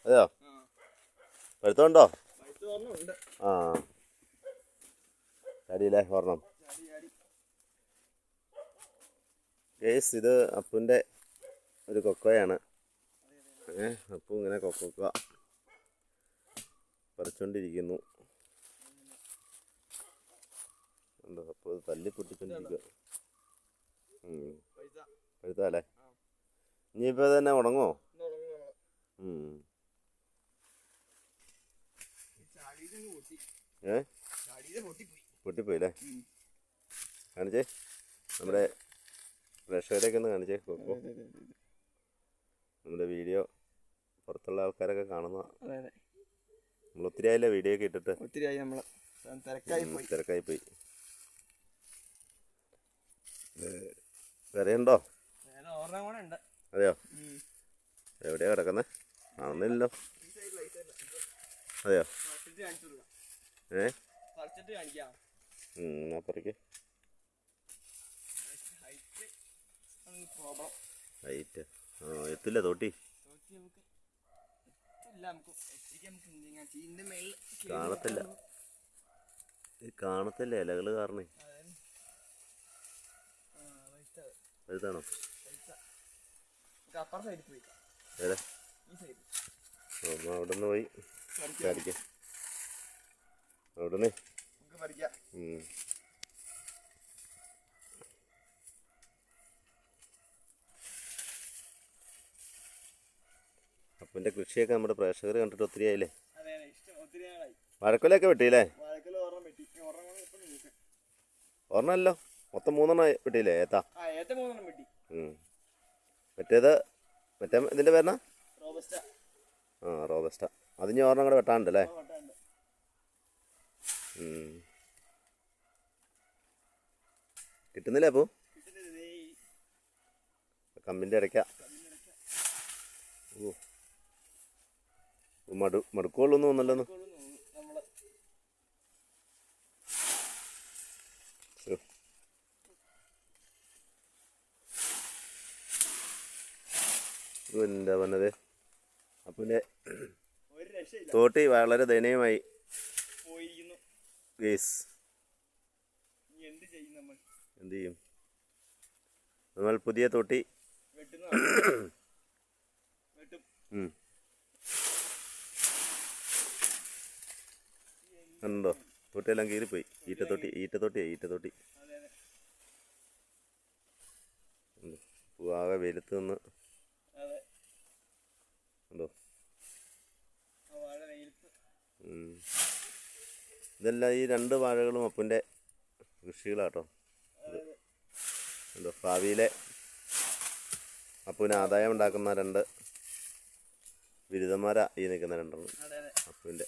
അതെയോ? പഴുത്തോണ്ടോ? ആ ചടിയില്ലേ ഒരെണ്ണം. കേസ് ഇത് അപ്പുവിൻ്റെ ഒരു കൊക്കോയാണ്. അപ്പു ഇങ്ങനെ കൊക്ക പറിച്ചോണ്ടിരിക്കുന്നു. അപ്പോൾ ഇത് തല്ലി പൊട്ടിച്ചോണ്ടിരിക്കുക. പഴുത്താലേ ഇനിയിപ്പോൾ തന്നെ ഉണങ്ങോ? പൊട്ടിപ്പോയില്ലേ? കാണിച്ചേ, നമ്മുടെ പ്രേക്ഷകരെയൊക്കെ ഒന്ന് കാണിച്ചേ. കൊക്കോ നമ്മുടെ വീഡിയോ പുറത്തുള്ള ആൾക്കാരൊക്കെ കാണുന്ന. നമ്മൾ ഒത്തിരി ആയില്ലേ വീഡിയോ ഒക്കെ ഇട്ടിട്ട്? ഒത്തിരിയായി, നമ്മൾ തിരക്കായി പോയി. വിലയുണ്ടോ? അതെയോ? എവിടെയാ കിടക്കുന്നത്? കാണുന്നില്ലല്ലോ. അതെയോ? അപ്പുറക്ക് ഹൈറ്റ് എത്തില്ല തോട്ടി. കാണത്തില്ല ഇലകള് കാരണേ. വലുതാണോ? ഏതാ? അവിടെ നിന്ന് പോയി പറിക്കാം. അവിടെ നിന്ന് അപ്പൻ്റെ കൃഷിയൊക്കെ നമ്മുടെ പ്രേക്ഷകർ കണ്ടിട്ട് ഒത്തിരി ആയില്ലേ? വാഴക്കൊലയൊക്കെ വെട്ടിയില്ലേ? ഒരെണ്ണമല്ലോ, മൊത്തം 3 വെട്ടിയില്ലേ? ഏത്താ മറ്റേ ഇതിൻ്റെ പേരെന്നാ? റോബസ്റ്റ. അതിന് ഒരെണ്ണം കൂടെ വെട്ടാനുണ്ടല്ലേ? കിട്ടുന്നില്ലേ അപ്പോൾ? കമ്പിൻ്റെ ഇടയ്ക്കാ. മടുക്കുള്ളൊന്നും ഒന്നല്ലോ. എന്താ പറഞ്ഞത്? അപ്പൻ്റെ തോട്ടി വളരെ ദയനീയമായി ഗേസ്. എന്ത് ചെയ്യും? നമ്മൾ പുതിയ തോട്ടി ഉണ്ടോ? തോട്ടിയെല്ലാം കീറിപ്പോയി. ഈറ്റത്തോട്ടി ആകെ വെയിലത്ത് നിന്ന് ഉണ്ടോ? ഇതെല്ലാം ഈ 2 വാഴകളും അപ്പൻ്റെ കൃഷികളാട്ടോ. എന്തോ ഭാവിയിലെ അപ്പുവിന് ആദായം ഉണ്ടാക്കുന്ന 2 ബിരുദന്മാരാ ഈ നിൽക്കുന്ന 2 അപ്പുവിൻ്റെ.